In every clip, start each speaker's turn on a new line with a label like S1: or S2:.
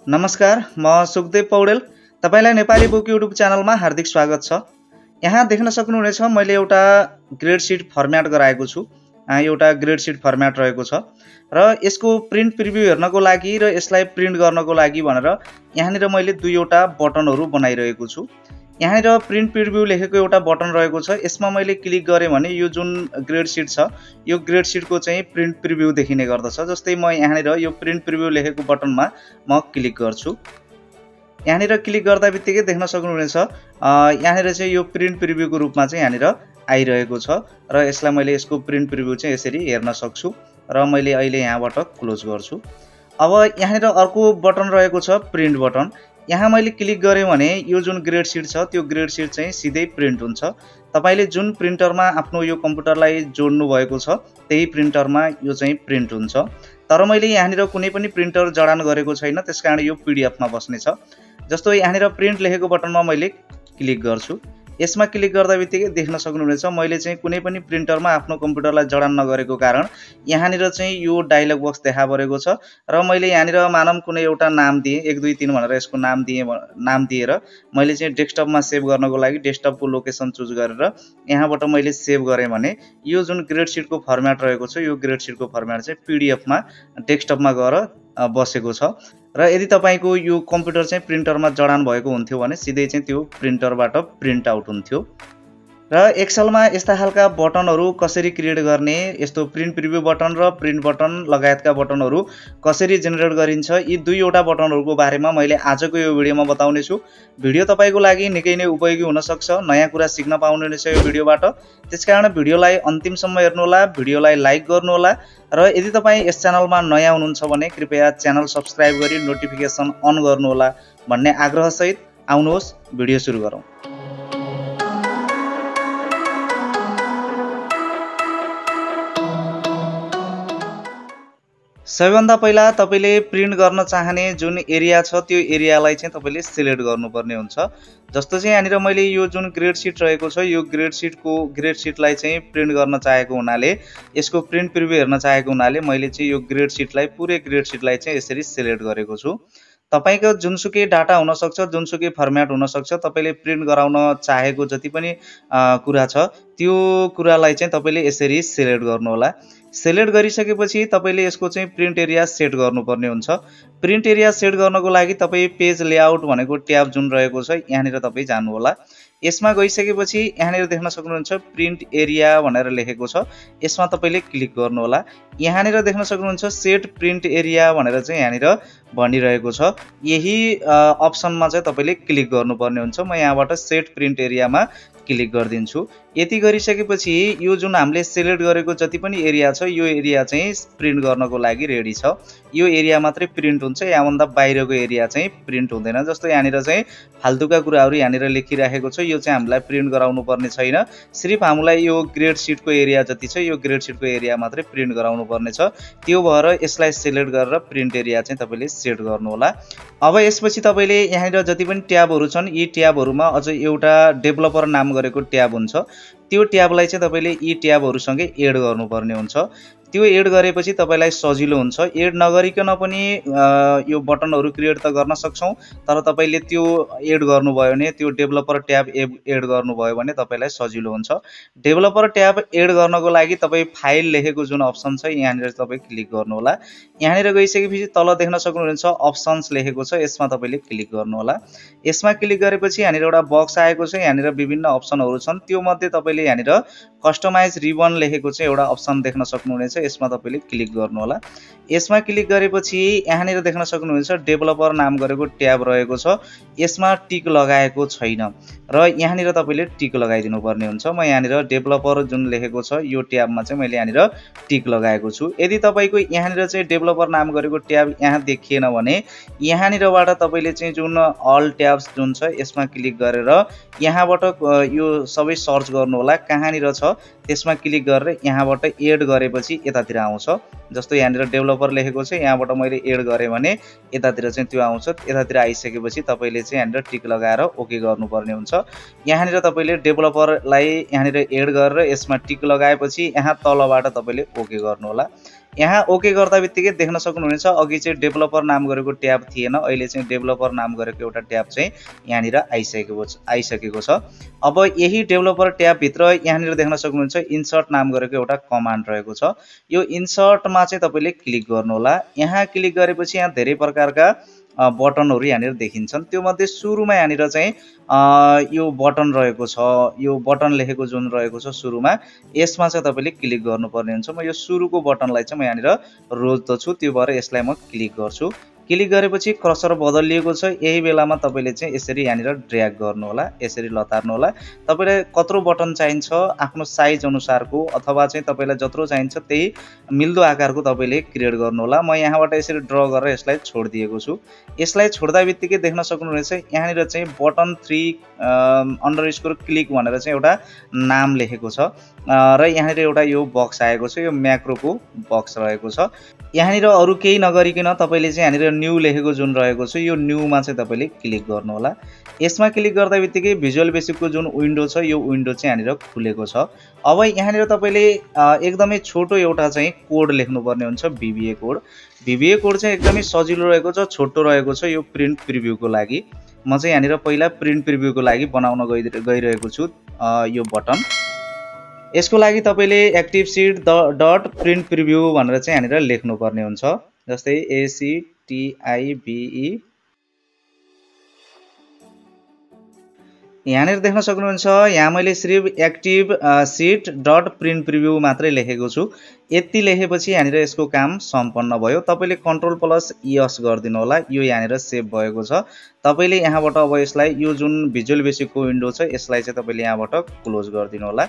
S1: नमस्कार, म सुखदेव पौडेल। तपाईलाई नेपाली बुक युट्युब च्यानलमा हार्दिक स्वागत छ। यहाँ देख्न सक्नुहुनेछ मैले एउटा ग्रेड शीट फर्म्याट गराएको छु। एउटा ग्रेड शीट फर्म्याट रहेको छ र यसको प्रिन्ट प्रिभ्यू हेर्नको लागि र यसलाई प्रिन्ट गर्नको लागि भनेर यहाँनिर मैले दुईवटा बटनहरु बनाइरहेको छु। यहाँनिर प्रिन्ट प्रिभ्यू लेखेको एउटा बटन रहेको छ। यसमा मैले क्लिक गरे भने यो जुन ग्रेड शीट छ यो ग्रेड शीटको चाहिँ प्रिन्ट प्रिभ्यू देखिने गर्दछ। जस्तै म यहाँनिर यो प्रिन्ट प्रिभ्यू लेखेको बटनमा म क्लिक गर्छु। यहाँनिर क्लिक गर्दा बित्तिकै देख्न सक्नुहुनेछ यहाँनिर चाहिँ यो प्रिन्ट प्रिभ्यूको रूपमा चाहिँ यहाँनिर आइरहेको छ र यसलाई मैले यसको प्रिन्ट प्रिभ्यू चाहिँ यसरी हेर्न सक्छु र मैले अहिले यहाँबाट क्लोज गर्छु। अब यहाँनिर अर्को बटन रहेको छ प्रिन्ट बटन। यहाँ मैले क्लिक गरे भने यो जुन ग्रेड शीट छ त्यो ग्रेड शीट चाहिँ सिधै प्रिन्ट हुन्छ। तपाईले जुन प्रिन्टरमा आफ्नो यो कम्प्युटरलाई जोड्नु भएको छ त्यही प्रिन्टरमा यो चाहिँ प्रिन्ट हुन्छ। तर मैले यहाँनिर कुनै पनि प्रिन्टर जडान गरेको छैन, त्यसकारण यो पीडीएफ मा बस्ने छ। जस्तो यहाँनिर प्रिन्ट लेखेको बटनमा मैले क्लिक गर्छु। यसमा क्लिक गर्दा बित्तिकै देख्न सक्नुहुनेछ मैले चाहिँ कुनै पनि प्रिन्टरमा आफ्नो कम्प्युटरलाई जडान नगरेको कारण यहाँनिर चाहिँ यो डायलग बक्स देखा परेको छ र मैले यहाँनिर मानम कुनै एउटा नाम दिए 1 2 3 भनेर यसको नाम दिएर मैले चाहिँ डेस्कटपमा सेभ गर्नको लागि डेस्कटपको लोकेसन चुज गरेर यहाँबाट मैले सेभ गरे भने यो जुन ग्रेड शीटको फर्म्याट रहेको छ यो ग्रेड शीटको फर्म्याट चाहिँ पीडीएफमा डेस्कटपमा गएर बसेको छ। र यदि तपाईको यो कम्प्युटर चाहिँ प्रिन्टरमा जडान भएको हुन्थ्यो भने सिधै चाहिँ त्यो प्रिन्टरबाट प्रिन्ट आउट हुन्थ्यो। र एक्सेलमा यस्ता खालका बटनहरु कसरी क्रिएट गर्ने, यस्तो प्रिन्ट प्रिभ्यू बटन र प्रिन्ट बटन लगायतका बटनहरु कसरी जेनेरेट गरिन्छ, यी दुईवटा बटनहरुको बारेमा मैले आजको यो भिडियोमा बताउने छु। भिडियो तपाईको लागि निकै नै उपयोगी हुन सक्छ, नयाँ कुरा सिक्न पाउनुहुनेछ यो भिडियोबाट। त्यसकारण भिडियोलाई अन्तिमसम्म हेर्नुहोला, भिडियोलाई लाइक गर्नुहोला र यदि तपाई यस च्यानलमा नयाँ हुनुहुन्छ भने कृपया च्यानल सब्स्क्राइब गरी नोटिफिकेसन अन गर्नुहोला भन्ने आग्रह सहित आउनुहोस् भिडियो सुरु गरौँ। सबैभन्दा पहिला तपाईले प्रिन्ट गर्न चाहने जुन एरिया छ त्यो एरियालाई चाहिँ तपाईले सिलेक्ट गर्नुपर्ने हुन्छ। जस्तो चाहिँ यहाँनिर मैले यो जुन ग्रेड शीट रहेको छ यो ग्रेड शीटलाई चाहिँ प्रिन्ट गर्न चाहेको हुनाले, यसको प्रिन्ट प्रिभ्यू हेर्न चाहेको हुनाले मैले चाहिँ यो ग्रेड शीटलाई पुरै ग्रेड शीटलाई चाहिँ यसरी सिलेक्ट गरेको छु। तपाईको जुनसुकै डाटा हुन सक्छ, जुनसुकै फर्म्याट हुन सक्छ, तपाईले प्रिन्ट गराउन चाहेको जति पनि कुरा छ त्यो कुरालाई चाहिँ तपाईले यसरी सिलेक्ट गर्नु होला। सिलेक्ट गरिसकेपछि तपाईले यसको चाहिँ प्रिन्ट एरिया सेट गर्नुपर्ने हुन्छ। प्रिन्ट एरिया सेट गर्नको लागि तपाई पेज लेआउट भनेको ट्याब जुन रहेको छ यहाँनिर तपाई जानु होला। यसमा गइसकेपछि यहाँनिर देख्न सक्नुहुन्छ प्रिन्ट एरिया भनेर लेखेको छ, यसमा तपाईले क्लिक गर्नु होला। यहाँनिर देख्न सक्नुहुन्छ सेट प्रिन्ट एरिया भनेर चाहिँ यहाँनिर भनिरहेको छ। यही अप्सनमा चाहिँ तपाईले क्लिक गर्नुपर्ने हुन्छ। म यहाँबाट सेट प्रिन्ट एरियामा क्लिक गर्दिन्छु। यति गरिसकेपछि यो जुन हामीले सिलेक्ट गरेको जति पनि एरिया छ यो एरिया चाहिँ प्रिन्ट गर्नको लागि रेडी छ। यो एरिया मात्रै प्रिन्ट हुन्छ, याभन्दा बाहिरको एरिया चाहिँ प्रिन्ट हुँदैन। जस्तो यहाँनिर चाहिँ फाल्तुका कुराहरु यहाँनिर लेखिराखेको छ, यो चाहिँ हामीलाई प्रिन्ट गराउनु पर्ने छैन। सिर्फ हामीलाई यो ग्रेड शीटको एरिया जति छ यो ग्रेड शीटको एरिया मात्रै प्रिन्ट गराउनु पर्ने छ। त्यो भएर यसलाई सिलेक्ट गरेर प्रिन्ट एरिया चाहिँ तपाईले सेट गर्नु होला। अब यसपछि तपाईले यहाँनिर जति पनि ट्याबहरु छन् यी ट्याबहरुमा अझ एउटा डेभलपर नाम गरेको ट्याब हुन्छ। त्यो ट्याबलाई चाहिँ तपाईले यी ट्याबहरुसँगै एड गर्नुपर्ने हुन्छ। त्यो एड गरेपछि तपाईलाई सजिलो हुन्छ। एड नगरिकन पनि यो बटनहरु क्रिएट त गर्न सक्छौं, तर तपाईले त्यो एड गर्नुभयो भने त्यो डेभलपर ट्याब एड गर्नुभयो भने तपाईलाई सजिलो हुन्छ। डेभलपर ट्याब एड गर्नको लागि तपाई फाइल लेखेको जुन अप्सन छ यहाँनिर तपाई क्लिक गर्नु होला। यहाँनिर गइसकेपछि तल देख्न सक्नुहुन्छ अप्सन्स लेखेको छ, यसमा तपाईले क्लिक गर्नु होला। यसमा क्लिक गरेपछि यहाँनिर एउटा बक्स आएको छ, यहाँनिर विभिन्न अप्सनहरु छन्। त्यो मध्ये तपाईले यहाँनिर कस्टमाइज रिबन लेखेको चाहिँ एउटा अप्सन देख्न सक्नुहुनेछ, यसमा तपाईले क्लिक गर्नु होला। यसमा क्लिक गरेपछि यहाँनिर देख्न सक्नुहुन्छ डेभलपर नाम गरेको ट्याब रहेको छ, यसमा टिक लगाएको छैन र यहाँनिर तपाईले टिक लगाइदिनु पर्ने हुन्छ। म यहाँनिर डेभलपर जुन लेखेको छ यो ट्याबमा चाहिँ मैले यहाँनिर टिक लगाएको छु। यदि तपाईको यहाँनिर चाहिँ डेभलपर नाम गरेको ट्याब यहाँ देखिएन भने यहाँनिरबाट तपाईले चाहिँ जुन अल ट्याब्स जुन छ यसमा क्लिक गरेर यहाँबाट यो सबै सर्च गर्नु होला, कहाँनिर छ त्यसमा क्लिक गरेर यहाँबाट एड गरेपछि यतातिर आउँछ। जस्तो यहाँनिर डेभलपर लेखेको छ, यहाँबाट मैले एड गरे भने यतातिर चाहिँ त्यो आउँछ। यतातिर आइसकेपछि तपाईले चाहिँ यहाँनिर टिक लगाएर ओके गर्नुपर्ने हुन्छ। यहाँनिर तपाईले डेभलपरलाई यहाँनिर एड गरेर यसमा टिक लगाएपछि यहाँ तलबाट तपाईले ओके गर्नु होला। यहाँ ओके गर्दा बित्तिकै देख्न सक्नुहुनेछ अघि चाहिँ डेभलपर नाम गरेको ट्याब थिएन, अहिले चाहिँ डेभलपर नाम गरेको एउटा ट्याब चाहिँ यहाँनिर आइसकेको छ। अब यही डेभलपर ट्याब भित्र यहाँनिर देख्न सक्नुहुन्छ इन्सर्ट नाम गरेको एउटा कमान्ड रहेको छ। यो इन्सर्टमा चाहिँ तपाईले क्लिक गर्नु होला। यहाँ क्लिक गरेपछि यहाँ धेरै प्रकारका बटनहरु यहाँनिर देखिन्छन्। त्यो मध्ये सुरुमा यहाँनिर चाहिँ यो बटन रहेको छ, यो बटन लेखेको जुन रहेको छ सुरुमा, यसमा चाहिँ तपाईले क्लिक गर्नुपर्ने हुन्छ। म यो सुरुको बटनलाई चाहिँ म यहाँनिर रोज्दछु, त्यो भएर यसलाई म क्लिक गर्छु। क्लिक गरेपछि क्रसर बदलिएको छ। यही बेलामा तपाईले चाहिँ यसरी यहाँनिर ड्र्याग गर्नु होला, यसरी लतार्नु होला। तपाईलाई कत्रो बटन चाहिन्छ आफ्नो साइज अनुसारको अथवा चाहिँ तपाईलाई जत्रो चाहिन्छ त्यही मिल्दो आकारको तपाईले क्रिएट गर्नु होला। म यहाँबाट यसरी ड्र गरेर यसलाई छोडिदिएको छु। यसलाई छोड्दा बित्तिकै देख्न सक्नुहुनेछ यहाँनिर चाहिँ बटन 3 क्लिक भनेर चाहिँ एउटा नाम लेखेको छ र यहाँनिर एउटा यो बक्स आएको छ, यो म्याक्रोको बक्स रहेको छ। यहाँनिर अरु केही नगरिकन तपाईले चाहिँ यहाँनिर न्यू लेखेको जुन रहेको छ यो न्यूमा चाहिँ तपाईले क्लिक गर्नु होला। यसमा क्लिक गर्दा बित्तिकै भिजुअल बेसिकको जुन विन्डो छ यो विन्डो चाहिँ यहाँनिर खुलेको छ। अब यहाँनिर तपाईले एकदमै छोटो एउटा चाहिँ कोड लेख्नुपर्ने हुन्छ, VBA कोड। VBA कोड चाहिँ एकदमै सजिलो रहेको छ, छोटो रहेको छ यो प्रिन्ट प्रिभ्यूको लागि। म चाहिँ यहाँनिर पहिला प्रिन्ट प्रिभ्यूको लागि बनाउन गइरहेको छु यो बटन। यसको लागि तपाईले active seat dot print preview भनेर चाहिँ यहाँनिर लेख्नुपर्ने हुन्छ। जस्तै ACTIVE यहाँनिर देख्न सक्नुहुन्छ। यहाँ मैले सिर्फ active seat dot print preview मात्रै लेखेको छु। यति लेखेपछि यहाँनिर यसको काम सम्पन्न भयो। तपाईले Ctrl+S गरिदिनु होला। यो यहाँनिर सेभ भएको छ। तपाईले यहाँबाट अब यसलाई यो जुन भिजुअल बेसिकको विन्डो छ यसलाई चाहिँ तपाईले यहाँबाट क्लोज गरिदिनु होला।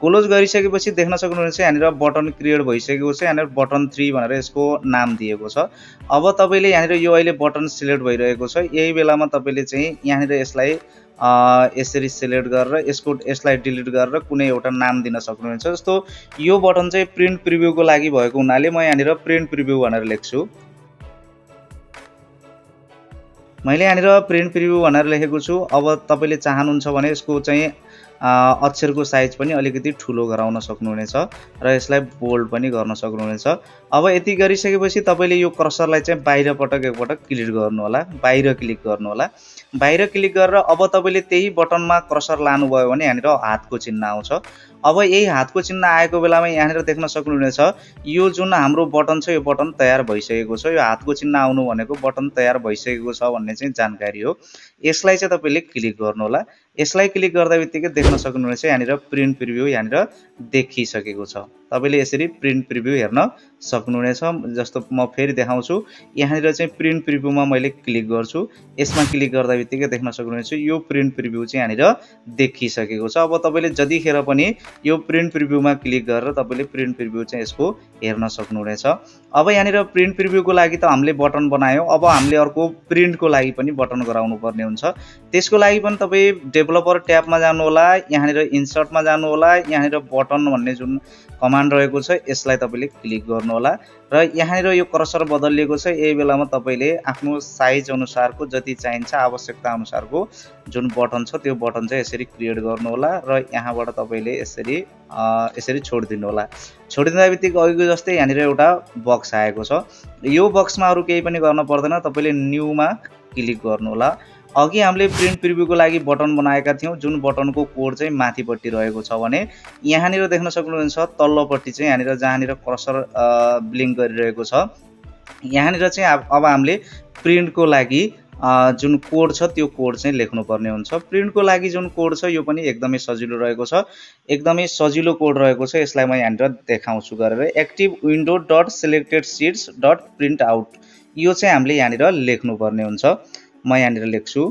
S1: क्लोज गरिसकेपछि देख्न सक्नुहुन्छ यहाँनिर बटन क्रिएट भइसकेको छ। यहाँनिर बटन 3 भनेर यसको नाम दिएको छ। अब तपाईले यहाँनिर यो अहिले बटन सिलेक्ट भइरहेको छ। यही बेलामा तपाईले चाहिँ यहाँनिर यसलाई यसरी सिलेक्ट गरेर यसलाई डिलिट गरेर कुनै एउटा नाम दिन सक्नुहुन्छ। जस्तो यो बटन चाहिँ प्रिन्ट प्रिभ्यूको लागि भएको हुनाले म यहाँनिर प्रिन्ट प्रिभ्यू भनेर लेख्छु। मैले यहाँनिर प्रिन्ट प्रिभ्यू भनेर लेखेको छु। अब तपाईले चाहनुहुन्छ भने यसको चाहिँ अक्षरको साइज पनि अलिकति ठुलो गराउन सक्नुहुनेछ र यसलाई बोल्ड पनि गर्न सक्नुहुनेछ। अब यति गरिसकेपछि तपाईले यो कर्सरलाई चाहिँ बाहिर एकपटक क्लिक गर्नु होला, बाहिर क्लिक गर्नु होला। बाहिर क्लिक गरेर अब तपाईले त्यही बटनमा कर्सर लानुभयो भने यहाँनिर हातको चिन्ह आउँछ। अब यही हातको चिन्ह आएको बेलामा यहाँनिर देख्न सक्नुहुनेछ यो जुन हाम्रो बटन छ यो बटन तयार भइसकेको छ। यो हातको चिन्ह आउनु भनेको बटन तयार भइसकेको छ भन्ने चाहिँ जानकारी हो। यसलाई चाहिँ तपाईले क्लिक गर्नु होला। यसलाई क्लिक गर्दा बित्तिकै देख्न सक्नुहुनेछ यहाँनिर प्रिन्ट प्रिभ्यू यहाँनिर देखिसकेको छ। तपाईले यसरी प्रिन्ट प्रिभ्यू हेर्न सक्नुहुनेछ। जस्तो म फेरि देखाउँछु। यहाँनिर चाहिँ प्रिन्ट प्रिभ्यूमा मैले क्लिक गर्छु। यसमा क्लिक गर्दा बित्तिकै देख्न सक्नुहुनेछ यो प्रिन्ट प्रिभ्यू चाहिँ यहाँनिर देखिसकेको छ। अब तपाईले जतिखेर पनि यो प्रिन्ट प्रिभ्यूमा क्लिक गरेर तपाईले प्रिन्ट प्रिभ्यू चाहिँ यसको हेर्न सक्नुहुनेछ। अब यहाँनिर प्रिन्ट प्रिभ्यूको लागि त हामीले बटन बनायौं। अब हामीले अर्को प्रिन्टको लागि पनि बटन गराउनु पर्ने हुन्छ। त्यसको लागि पनि तपाई डेभलपर ट्याबमा जानु होला, यहाँनिर इन्सर्टमा जानु होला, यहाँनिर बटन भन्ने जुन कमान्ड रहेको छ यसलाई तपाईले क्लिक गर्नु होला र यहाँनिर यो कर्सर बदलिएको छ। यही बेलामा तपाईले आफ्नो साइज अनुसारको जति चाहिन्छ आवश्यकता अनुसारको जुन बटन छ त्यो बटन चाहिँ यसरी क्रिएट गर्नु होला र यहाँबाट तपाईले यसरी छोडिदिनु होला। छोडिदिँदा बित्तिकै अघिको जस्तै यहाँनिर एउटा बक्स आएको छ। यो बक्समा अरु केही पनि गर्न पर्दैन, तपाईले न्यूमा क्लिक गर्नु होला। अघि हामीले प्रिन्ट प्रिभ्यूको लागि बटन बनाएका थियौं जुन बटनको कोड चाहिँ माथिपट्टि रहेको छ भने यहाँनिर देख्न सक्नुहुन्छ तल्लोपट्टि चाहिँ यहाँनिर जहाँनिर कर्सर ब्लिङ्क गरिरहेको छ यहाँनिर चाहिँ अब हामीले प्रिन्टको लागि जुन कोड छ त्यो कोड चाहिँ लेख्नु पर्ने हुन्छ। प्रिन्टको लागि जुन कोड छ यो पनि एकदमै सजिलो रहेको छ, एकदमै सजिलो कोड रहेको छ। यसलाई म यहाँनिर देखाउँछु गरेर active window dot selected seats dot print out यो चाहिँ हामीले यहाँनिर लेख्नु पर्ने हुन्छ। म यहाँनिर लेख्छु।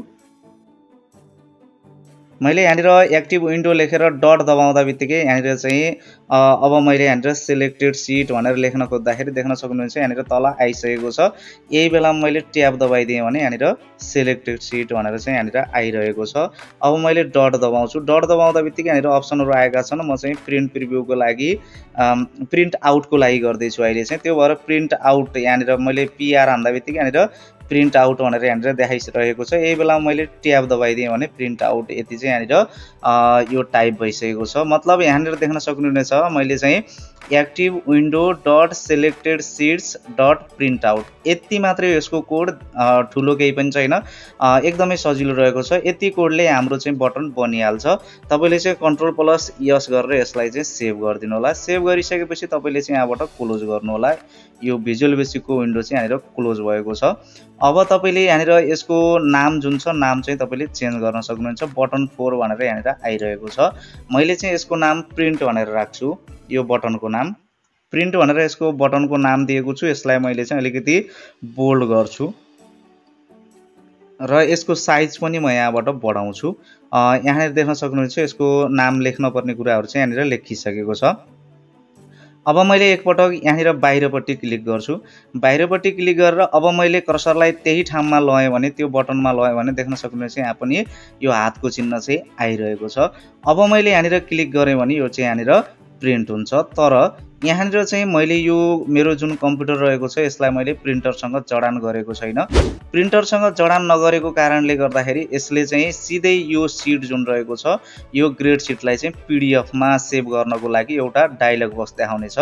S1: मैले यहाँनिर एक्टिभ विन्डो लेखेर डट दबाउँदा बित्तिकै यहाँनिर चाहिँ अब मैले यहाँनिर सिलेक्टेड सीट भनेर लेख्न खोज्दाखेरि देख्न सक्नुहुन्छ यहाँनिर तल आइसकेको छ। यही बेलामा मैले ट्याब दबाइदिएँ भने यहाँनिर सिलेक्टेड सीट भनेर चाहिँ यहाँनिर आइरहेको छ। अब मैले डट दबाउँछु। डट दबाउँदा बित्तिकै यहाँनिर अप्सनहरु आएका छन्। म चाहिँ प्रिन्ट प्रिभ्यूको लागि प्रिन्ट आउटको लागि गर्दैछु अहिले चाहिँ। त्यो भएर प्रिन्ट आउट यहाँनिर मैले PR हान्दा बित्तिकै यहाँनिर प्रिन्ट आउट भनेर यहाँनिर देखाइरहेको छ। यही बेलामा मैले ट्याब दबाइदिएँ भने प्रिन्ट आउट यति चाहिँ यहाँनिर यो टाइप भइसकेको छ। मतलब यहाँनिर देख्न सक्नुहुनेछ मैले चाहिँ active window dot selected sheets dot print out. यति मात्रै यसको कोड, ठुलो केही पनि छैन, एकदमै सजिलो रहेको छ। यति कोडले हाम्रो चाहिँ बटन बनिहाल्छ। तपाईँले चाहिँ कन्ट्रोल प्लस यस गरेर यसलाई चाहिँ सेभ गरिदिनु होला। सेभ गरिसकेपछि तपाईँले चाहिँ यहाँबाट क्लोज गर्नु होला। यो भिजुअल बेसिकको विन्डो चाहिँ यहाँनिर क्लोज भएको छ। अब तपाईँले यहाँनिर यसको नाम जुन छ नाम चाहिँ तपाईँले चेन्ज गर्न सक्नुहुन्छ। बटन 4 भनेर यहाँनिर आइरहेको छ। मैले चाहिँ यसको नाम प्रिन्ट भनेर राख्छु। यो बटनको नाम प्रिन्ट भनेर यसको बटनको नाम दिएको छु। यसलाई मैले चाहिँ अलिकति बोल्ड गर्छु र यसको साइज पनि म यहाँबाट बढाउँछु। यहाँनिर देख्न सक्नुहुन्छ यसको नाम लेख्न पर्ने कुराहरू चाहिँ यहाँनिर लेखिसकेको छ। अब मैले एकपटक यहाँनिर बाहिरपट्टि क्लिक गर्छु। बाहिरपट्टि क्लिक गरेर अब मैले कर्सरलाई त्यही ठाउँमा लगाएँ भने, त्यो बटनमा लगाएँ भने देख्न सक्नुहुन्छ यहाँ पनि यो हातको चिन्ह चाहिँ आइरहेको छ। अब मैले यहाँनिर क्लिक गरेँ भने यो चाहिँ यहाँनिर प्रिन्ट हुन्छ। तर यहाँनिर चाहिँ मैले यो मेरो जुन कम्प्युटर रहेको छ यसलाई मैले प्रिन्टरसँग जडान गरेको छैन। प्रिन्टरसँग जडान नगरेको कारणले गर्दाखेरि यसले चाहिँ सिधै यो सिट जुन रहेको छ यो ग्रेड सिटलाई चाहिँ पिडिएफमा सेभ गर्नको लागि एउटा डायलग बक्स देखाउनेछ।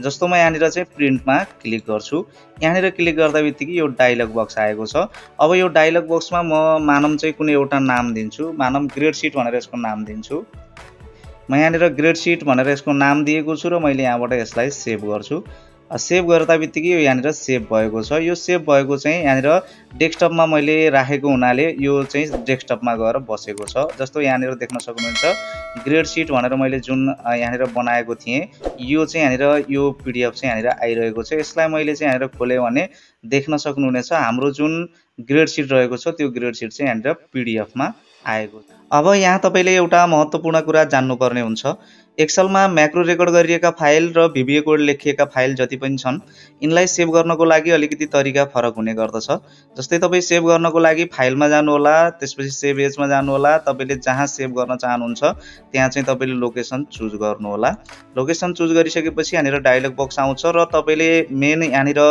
S1: जस्तो म यहाँनिर चाहिँ प्रिन्टमा क्लिक गर्छु। यहाँनिर क्लिक गर्दा बित्तिकै यो डायलग बक्स आएको छ। अब यो डायलग बक्समा म मानम चाहिँ कुनै एउटा नाम दिन्छु। मानम ग्रेड सिट भनेर यसको नाम दिन्छु। म यहाँनिर ग्रेड सिट भनेर यसको नाम दिएको छु र मैले यहाँबाट यसलाई सेभ गर्छु। सेभ गर्दा बित्तिकै यो यहाँनिर सेभ भएको छ। यो सेभ भएको चाहिँ यहाँनिर डेस्कटपमा मैले राखेको हुनाले यो चाहिँ डेस्कटपमा गएर बसेको छ। जस्तो यहाँनिर देख्न सक्नुहुन्छ ग्रेड सिट भनेर मैले जुन यहाँनिर बनाएको थिएँ यो चाहिँ यहाँनिर यो पिडिएफ चाहिँ यहाँनिर आइरहेको छ। यसलाई मैले चाहिँ यहाँनिर खोलेँ भने देख्न सक्नुहुनेछ हाम्रो जुन ग्रेड सिट रहेको छ त्यो ग्रेड सिट चाहिँ यहाँनिर पिडिएफमा आएको छ। अब यहाँ तपाईँले एउटा महत्त्वपूर्ण कुरा जान्नुपर्ने हुन्छ। एक्सेलमा म्याक्रो रेकर्ड गरिएका फाइल र VBA कोड लेखिएका फाइल जति पनि छन् यिनलाई सेभ गर्नको लागि अलिकति तरिका फरक हुने गर्दछ। जस्तै तपाईँ सेभ गर्नको लागि फाइलमा जानुहोला, त्यसपछि सेभ एजमा जानुहोला। तपाईँले जहाँ सेभ गर्न चाहनुहुन्छ त्यहाँ चाहिँ तपाईँले लोकेसन चुज गर्नुहोला। लोकेसन चुज गरिसकेपछि यहाँनिर डायलग बक्स आउँछ र तपाईँले मेन यहाँनिर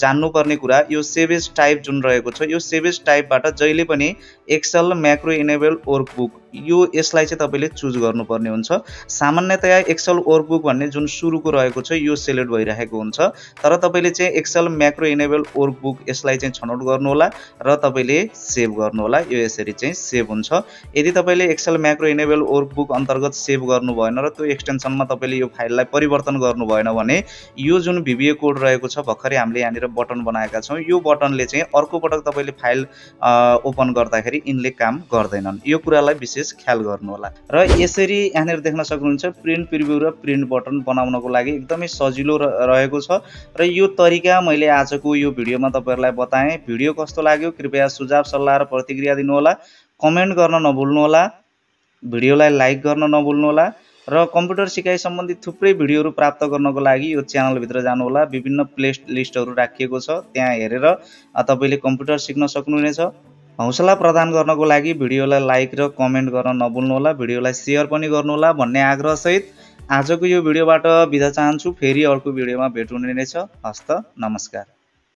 S1: जान्नुपर्ने कुरा यो सेभ एज टाइप जुन रहेको छ यो सेभ एज टाइपबाट जहिले पनि एक्सेल म्याक्रो इनेबल वर्कबुक यो यसलाई चाहिँ तपाईँले चुज गर्नुपर्ने हुन्छ। सामान्यतया एक्सेल वर्कबुक भन्ने जुन सुरुको रहेको छ यो सिलेक्ट भइरहेको हुन्छ। तर तपाईँले चाहिँ एक्सेल म्याक्रो इनेबल वर्कबुक यसलाई चाहिँ छनौट गर्नुहोला र तपाईँले सेभ गर्नुहोला। यो यसरी चाहिँ सेभ हुन्छ। यदि तपाईँले एक्सेल म्याक्रो इनेबल वर्कबुक अन्तर्गत सेभ गर्नु भएन र त्यो एक्सटेन्सनमा तपाईँले यो फाइललाई परिवर्तन गर्नु भएन भने यो जुन VBA कोड रहेको छ भर्खरै हामीले यहाँनिर बटन बनाएका छौँ यो बटनले चाहिँ अर्को पटक तपाईँले फाइल ओपन गर्दाखेरि यिनले काम गर्दैनन्। यो कुरालाई विशेष ख्याल गर्नु होला। र यसरी यहाँनिर देख्न सक्नुहुन्छ प्रिन्ट प्रिभ्यू र प्रिन्ट बटन बनाउनको लागि एकदमै सजिलो रहेको छ। र यो तरिका मैले आजको यो भिडियोमा तपाईहरुलाई बताएँ। भिडियो कस्तो लाग्यो कृपया सुझाव सल्लाह र प्रतिक्रिया दिनु होला। कमेन्ट गर्न नभुल्नु होला। भिडियोलाई लाइक गर्न नभुल्नु होला र कम्प्युटर सिकाइ सम्बन्धी थुप्रै भिडियोहरू प्राप्त गर्नको लागि यो च्यानल भित्र जानु होला। विभिन्न प्ले लिस्टहरू राखिएको छ त्यहाँ हेरेर तपाईले कम्प्युटर सिक्न सक्नुहुनेछ। हौसला प्रदान गर्नको लागि भिडियोलाई लाइक र कमेन्ट गर्न नभुल्नु होला। भिडियोलाई शेयर पनि गर्नु होला भन्ने आग्रह सहित आजको यो भिडियोबाट बिदा चाहन्छु। फेरि अर्को भिडियोमा भेट हुने नै छ। हस्त नमस्कार।